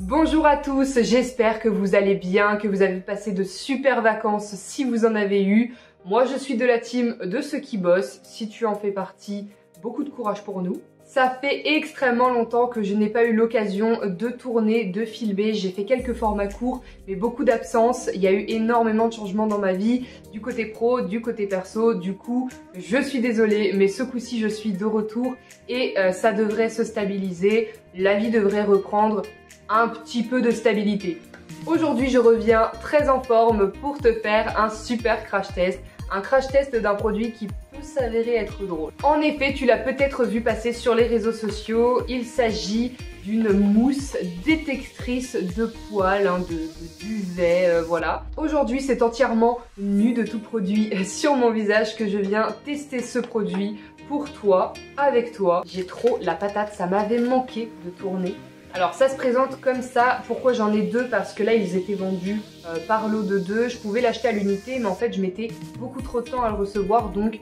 Bonjour à tous, j'espère que vous allez bien, que vous avez passé de super vacances si vous en avez eu. Moi je suis de la team de ceux qui bossent, si tu en fais partie, beaucoup de courage pour nous. Ça fait extrêmement longtemps que je n'ai pas eu l'occasion de tourner, de filmer. J'ai fait quelques formats courts, mais beaucoup d'absences. Il y a eu énormément de changements dans ma vie, du côté pro, du côté perso. Du coup, je suis désolée, mais ce coup-ci, je suis de retour et ça devrait se stabiliser. La vie devrait reprendre un petit peu de stabilité. Aujourd'hui, je reviens très en forme pour te faire un super crash test. Un crash test d'un produit qui peut s'avérer être drôle. En effet, tu l'as peut-être vu passer sur les réseaux sociaux, il s'agit d'une mousse détectrice de poils, de duvet, voilà. Aujourd'hui, c'est entièrement nu de tout produit sur mon visage que je viens tester ce produit pour toi, avec toi. J'ai trop la patate, ça m'avait manqué de tourner. Alors ça se présente comme ça. Pourquoi j'en ai deux? Parce que là ils étaient vendus par lot de deux. Je pouvais l'acheter à l'unité, mais en fait je mettais beaucoup trop de temps à le recevoir, donc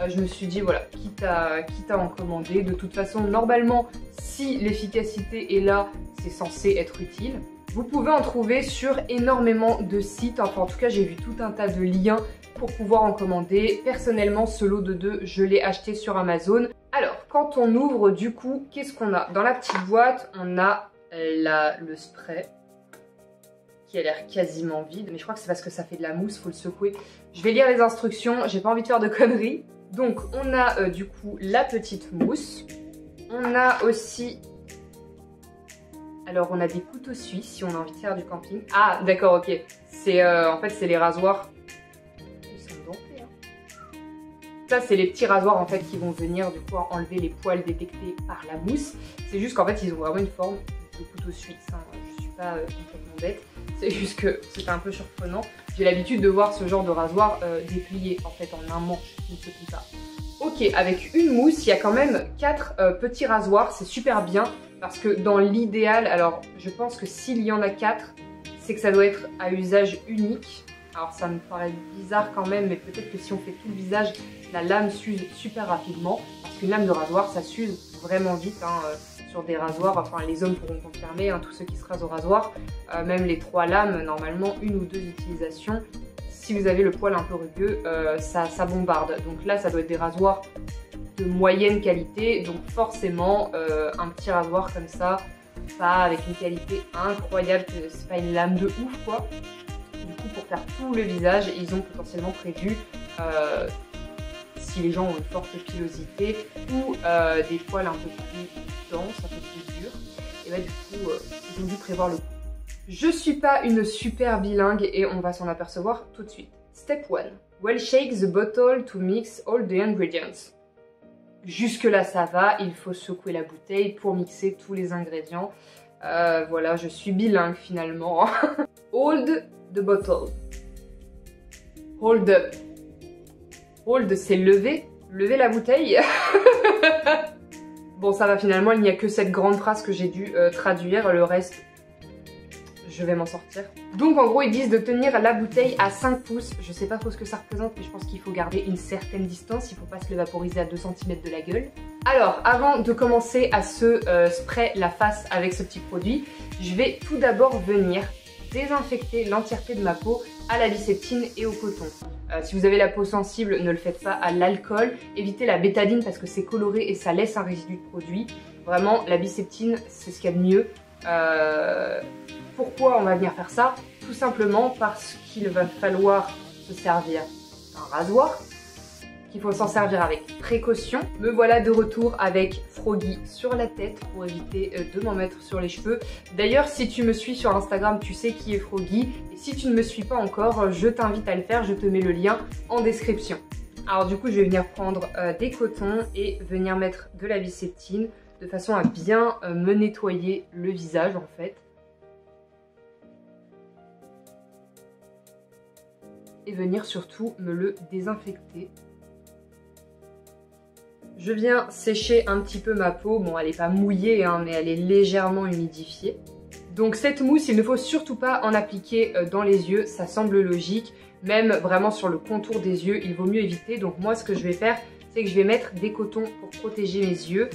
je me suis dit voilà, quitte à en commander. De toute façon, normalement, si l'efficacité est là, c'est censé être utile. Vous pouvez en trouver sur énormément de sites. Enfin en tout cas j'ai vu tout un tas de liens pour pouvoir en commander. Personnellement, ce lot de deux, je l'ai acheté sur Amazon. Alors, quand on ouvre, du coup, qu'est-ce qu'on a? Dans la petite boîte, on a le spray qui a l'air quasiment vide. Mais je crois que c'est parce que ça fait de la mousse, faut le secouer. Je vais lire les instructions, j'ai pas envie de faire de conneries. Donc, on a du coup la petite mousse. On a aussi... Alors, on a des couteaux suisses si on a envie de faire du camping. Ah, d'accord, ok. C'est en fait, c'est les rasoirs. Ça, c'est les petits rasoirs en fait qui vont venir du coup enlever les poils détectés par la mousse. C'est juste qu'en fait, ils ont vraiment une forme de couteau suisse. Hein. Je suis pas complètement bête. C'est juste que c'était un peu surprenant. J'ai l'habitude de voir ce genre de rasoir déplié en fait en un manche qui ne se plie pas. Ok, avec une mousse, il y a quand même 4 petits rasoirs. C'est super bien parce que dans l'idéal, alors je pense que s'il y en a 4, c'est que ça doit être à usage unique. Alors ça me paraît bizarre quand même, mais peut-être que si on fait tout le visage, la lame s'use super rapidement. Parce qu'une lame de rasoir, ça s'use vraiment vite hein, sur des rasoirs. Enfin, les hommes pourront confirmer, hein, tous ceux qui se rasent au rasoir. Même les 3 lames, normalement, 1 ou 2 utilisations. Si vous avez le poil un peu rugueux, ça bombarde. Donc là, ça doit être des rasoirs de moyenne qualité. Donc forcément, un petit rasoir comme ça, pas avec une qualité incroyable. C'est pas une lame de ouf, quoi. Du coup, pour faire tout le visage, ils ont potentiellement prévu, si les gens ont une forte pilosité ou des poils un peu plus denses, un peu plus durs, et bah du coup, ils ont dû prévoir le coup. Je suis pas une super bilingue et on va s'en apercevoir tout de suite. Step 1. Well shake the bottle to mix all the ingredients. Jusque là ça va, il faut secouer la bouteille pour mixer tous les ingrédients. Voilà, je suis bilingue finalement. Hold the bottle. Hold up. Hold, c'est lever. Lever la bouteille. Bon, ça va finalement, il n'y a que cette grande phrase que j'ai dû traduire. Le reste, je vais m'en sortir. Donc en gros, ils disent de tenir la bouteille à 5 pouces. Je sais pas trop ce que ça représente, mais je pense qu'il faut garder une certaine distance. Il faut pas se le vaporiser à 2 cm de la gueule. Alors, avant de commencer à se spray la face avec ce petit produit, je vais tout d'abord venir désinfecter l'entièreté de ma peau à la biseptine et au coton. Si vous avez la peau sensible, ne le faites pas à l'alcool. Évitez la bétadine parce que c'est coloré et ça laisse un résidu de produit. Vraiment, la biseptine, c'est ce qu'il y a de mieux. Pourquoi on va venir faire ça? Tout simplement parce qu'il va falloir se servir d'un rasoir, qu'il faut s'en servir avec précaution. Me voilà de retour avec Froggy sur la tête pour éviter de m'en mettre sur les cheveux. D'ailleurs, si tu me suis sur Instagram, tu sais qui est Froggy. Et si tu ne me suis pas encore, je t'invite à le faire, je te mets le lien en description. Alors du coup, je vais venir prendre des cotons et venir mettre de la biseptine de façon à bien me nettoyer le visage en fait. Et venir surtout me le désinfecter. Je viens sécher un petit peu ma peau. Bon, elle n'est pas mouillée, hein, mais elle est légèrement humidifiée. Donc cette mousse, il ne faut surtout pas en appliquer dans les yeux. Ça semble logique. Même vraiment sur le contour des yeux, il vaut mieux éviter. Donc moi, ce que je vais faire, c'est que je vais mettre des cotons pour protéger mes yeux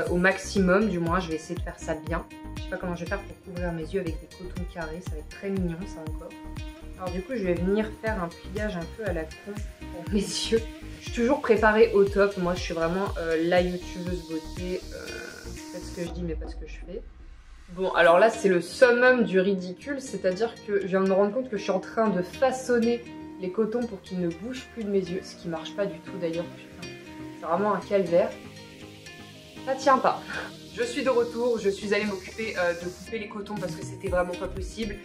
au maximum, du moins je vais essayer de faire ça bien. Je sais pas comment je vais faire pour couvrir mes yeux avec des cotons carrés, ça va être très mignon ça encore. Alors du coup je vais venir faire un pliage un peu à la con pour mes yeux. Je suis toujours préparée au top, moi je suis vraiment la youtubeuse beauté, faites ce que je dis mais pas ce que je fais. Bon alors là c'est le summum du ridicule, c'est-à-dire que je viens de me rendre compte que je suis en train de façonner les cotons pour qu'ils ne bougent plus de mes yeux, ce qui marche pas du tout d'ailleurs, putain, c'est vraiment un calvaire. Ça tient pas. Je suis de retour, je suis allée m'occuper de couper les cotons parce que c'était vraiment pas possible.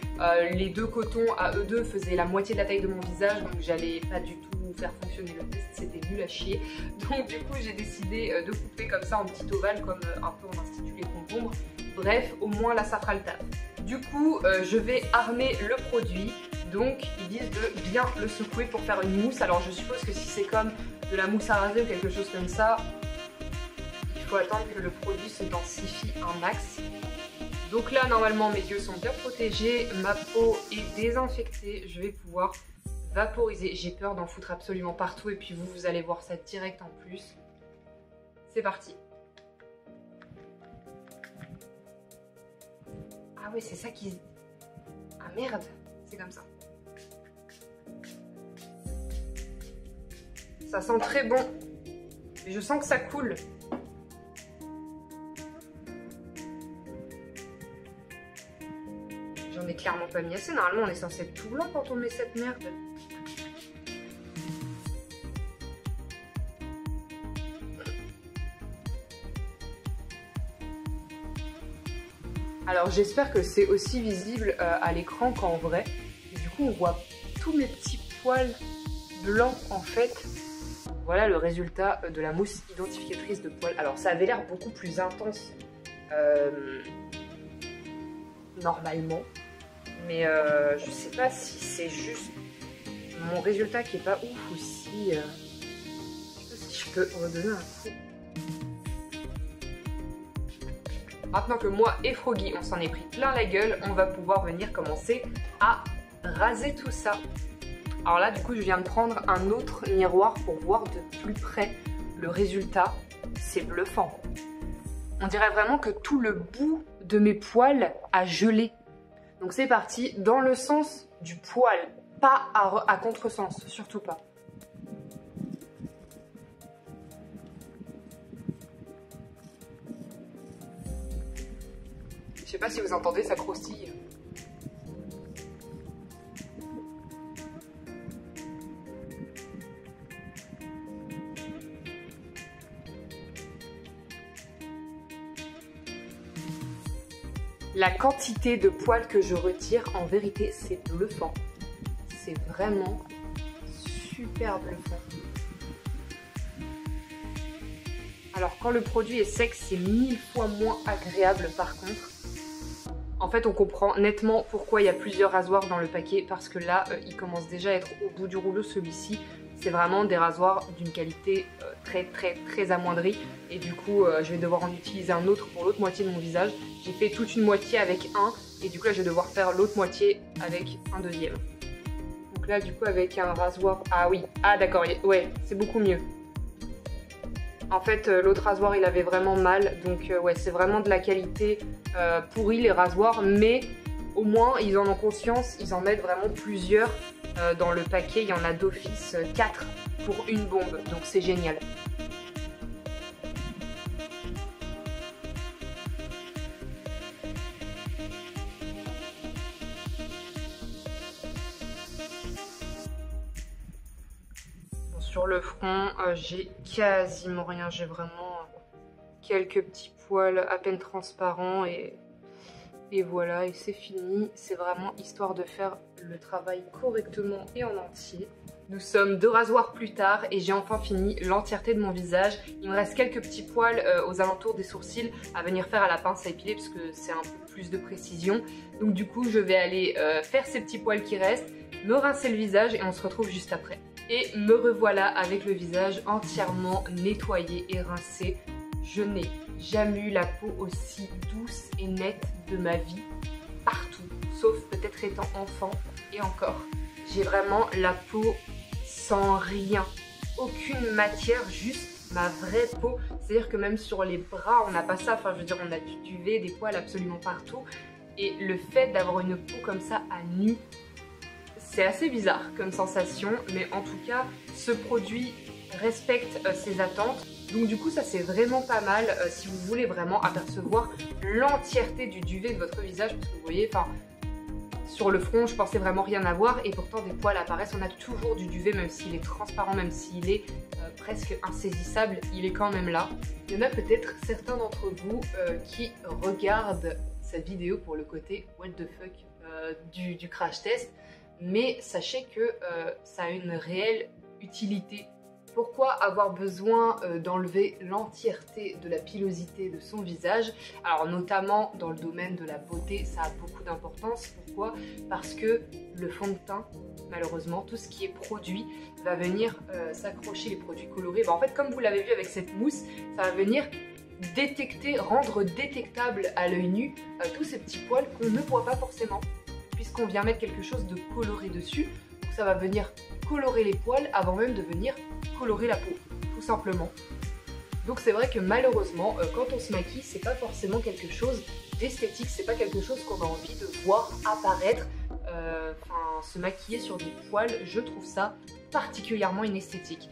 Les deux cotons à eux deux faisaient la moitié de la taille de mon visage, donc j'allais pas du tout faire fonctionner le test, c'était nul à chier. Donc du coup j'ai décidé de couper comme ça en petit ovale, comme un peu en institut les concombres. Bref, au moins là ça fera le taf. Du coup je vais armer le produit, donc ils disent de bien le secouer pour faire une mousse. Alors je suppose que si c'est comme de la mousse à raser ou quelque chose comme ça, il faut attendre que le produit se densifie un max. Donc là normalement mes yeux sont bien protégés, ma peau est désinfectée, je vais pouvoir vaporiser. J'ai peur d'en foutre absolument partout et puis vous allez voir ça direct en plus. C'est parti. Ah ouais c'est ça qui... Ah merde, c'est comme ça. Ça sent très bon. Et je sens que ça coule. J'en ai clairement pas mis assez. Normalement, on est censé être tout blanc quand on met cette merde. Alors, j'espère que c'est aussi visible à l'écran qu'en vrai. Et du coup, on voit tous mes petits poils blancs en fait. Voilà le résultat de la mousse identificatrice de poils. Alors, ça avait l'air beaucoup plus intense normalement. Mais je sais pas si c'est juste mon résultat qui est pas ouf ou si, je sais pas si je peux redonner un coup. Maintenant que moi et Froggy on s'en est pris plein la gueule, on va pouvoir venir commencer à raser tout ça. Alors là du coup je viens de prendre un autre miroir pour voir de plus près le résultat. C'est bluffant. On dirait vraiment que tout le bout de mes poils a gelé. Donc c'est parti, dans le sens du poil, pas à contresens, surtout pas. Je sais pas si vous entendez, ça croustille. La quantité de poils que je retire, en vérité, c'est bluffant. C'est vraiment super bluffant. Alors, quand le produit est sec, c'est 1000 fois moins agréable par contre. En fait, on comprend nettement pourquoi il y a plusieurs rasoirs dans le paquet, parce que là, il commence déjà à être au bout du rouleau, celui-ci. C'est vraiment des rasoirs d'une qualité très amoindrie. Et du coup, je vais devoir en utiliser un autre pour l'autre moitié de mon visage. J'ai fait toute une moitié avec un, et du coup là, je vais devoir faire l'autre moitié avec un deuxième. Donc là, du coup, avec un rasoir... Ah oui, ah d'accord, ouais, c'est beaucoup mieux. En fait, l'autre rasoir, il avait vraiment mal. Donc ouais, c'est vraiment de la qualité pourrie, les rasoirs. Mais au moins, ils en ont conscience. Ils en mettent vraiment plusieurs dans le paquet. Il y en a d'office 4 pour une bombe. Donc c'est génial. Sur le front, j'ai quasiment rien, j'ai vraiment quelques petits poils à peine transparents et voilà, et c'est fini. C'est vraiment histoire de faire le travail correctement et en entier. Nous sommes 2 rasoirs plus tard et j'ai enfin fini l'entièreté de mon visage. Il me reste quelques petits poils aux alentours des sourcils à venir faire à la pince à épiler parce que c'est un peu plus de précision. Donc du coup, je vais aller faire ces petits poils qui restent, me rincer le visage et on se retrouve juste après. Et me revoilà avec le visage entièrement nettoyé et rincé. Je n'ai jamais eu la peau aussi douce et nette de ma vie, partout, sauf peut-être étant enfant, et encore. J'ai vraiment la peau sans rien, aucune matière, juste ma vraie peau. C'est-à-dire que même sur les bras, on n'a pas ça. Enfin, je veux dire, on a du duvet, des poils absolument partout. Et le fait d'avoir une peau comme ça à nu, c'est assez bizarre comme sensation. Mais en tout cas, ce produit respecte ses attentes. Donc du coup, ça c'est vraiment pas mal si vous voulez vraiment apercevoir l'entièreté du duvet de votre visage. Parce que vous voyez, enfin, sur le front, je pensais vraiment rien avoir. Et pourtant, des poils apparaissent. On a toujours du duvet, même s'il est transparent, même s'il est presque insaisissable, il est quand même là. Il y en a peut-être certains d'entre vous qui regardent cette vidéo pour le côté what the fuck du crash test, mais sachez que ça a une réelle utilité. Pourquoi avoir besoin d'enlever l'entièreté de la pilosité de son visage? Alors notamment dans le domaine de la beauté, ça a beaucoup d'importance. Pourquoi? Parce que le fond de teint, malheureusement, tout ce qui est produit va venir s'accrocher, les produits colorés. En fait, comme vous l'avez vu avec cette mousse, ça va venir détecter, rendre détectable à l'œil nu tous ces petits poils qu'on ne voit pas forcément, puisqu'on vient mettre quelque chose de coloré dessus. Donc ça va venir colorer les poils avant même de venir colorer la peau, tout simplement. Donc c'est vrai que malheureusement, quand on se maquille, c'est pas forcément quelque chose d'esthétique, c'est pas quelque chose qu'on a envie de voir apparaître. Se maquiller sur des poils, je trouve ça particulièrement inesthétique.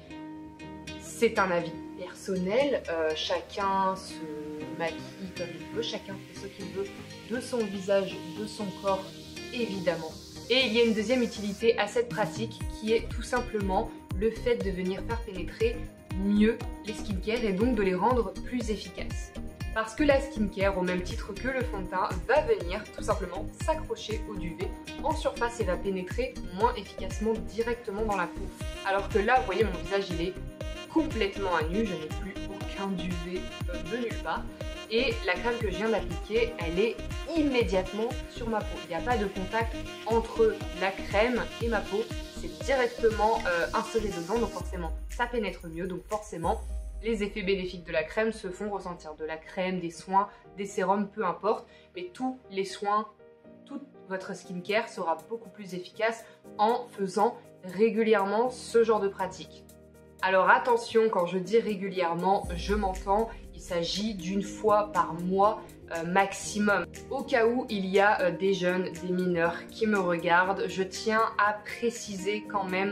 C'est un avis personnel, chacun se maquille comme il veut, chacun fait ce qu'il veut de son visage, de son corps, évidemment. Et il y a une deuxième utilité à cette pratique qui est tout simplement le fait de venir faire pénétrer mieux les skincare et donc de les rendre plus efficaces. Parce que la skincare, au même titre que le fond de teint, va venir tout simplement s'accrocher au duvet en surface et va pénétrer moins efficacement directement dans la peau. Alors que là, vous voyez, mon visage il est complètement à nu, je n'ai plus aucun duvet de nulle part. Et la crème que je viens d'appliquer, elle est immédiatement sur ma peau. Il n'y a pas de contact entre la crème et ma peau, c'est directement inséré dedans, donc forcément ça pénètre mieux, donc forcément les effets bénéfiques de la crème se font ressentir. De la crème, des soins, des sérums, peu importe, mais tous les soins, toute votre skincare sera beaucoup plus efficace en faisant régulièrement ce genre de pratique. Alors attention, quand je dis régulièrement, je m'entends, il s'agit d'une fois par mois maximum. Au cas où il y a des jeunes, des mineurs qui me regardent, je tiens à préciser quand même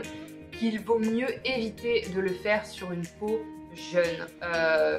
qu'il vaut mieux éviter de le faire sur une peau jeune.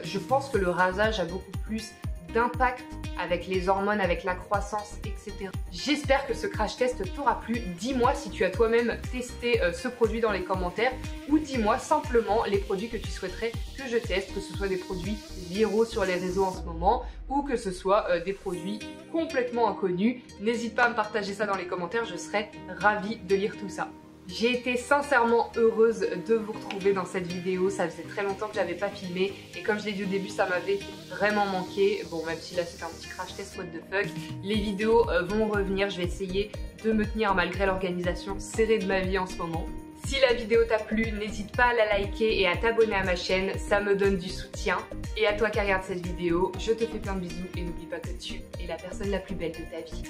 Je pense que le rasage a beaucoup plus d'impact avec les hormones, avec la croissance, etc. J'espère que ce crash test t'aura plu. Dis-moi si tu as toi-même testé ce produit dans les commentaires ou dis-moi simplement les produits que tu souhaiterais que je teste, que ce soit des produits viraux sur les réseaux en ce moment ou que ce soit des produits complètement inconnus. N'hésite pas à me partager ça dans les commentaires, je serais ravie de lire tout ça. J'ai été sincèrement heureuse de vous retrouver dans cette vidéo, ça faisait très longtemps que j'avais pas filmé et comme je l'ai dit au début ça m'avait vraiment manqué. Bon, même si là c'est un petit crash test what the fuck, les vidéos vont revenir, je vais essayer de me tenir malgré l'organisation serrée de ma vie en ce moment. Si la vidéo t'a plu, n'hésite pas à la liker et à t'abonner à ma chaîne, ça me donne du soutien. Et à toi qui regarde cette vidéo, je te fais plein de bisous et n'oublie pas que tu es la personne la plus belle de ta vie.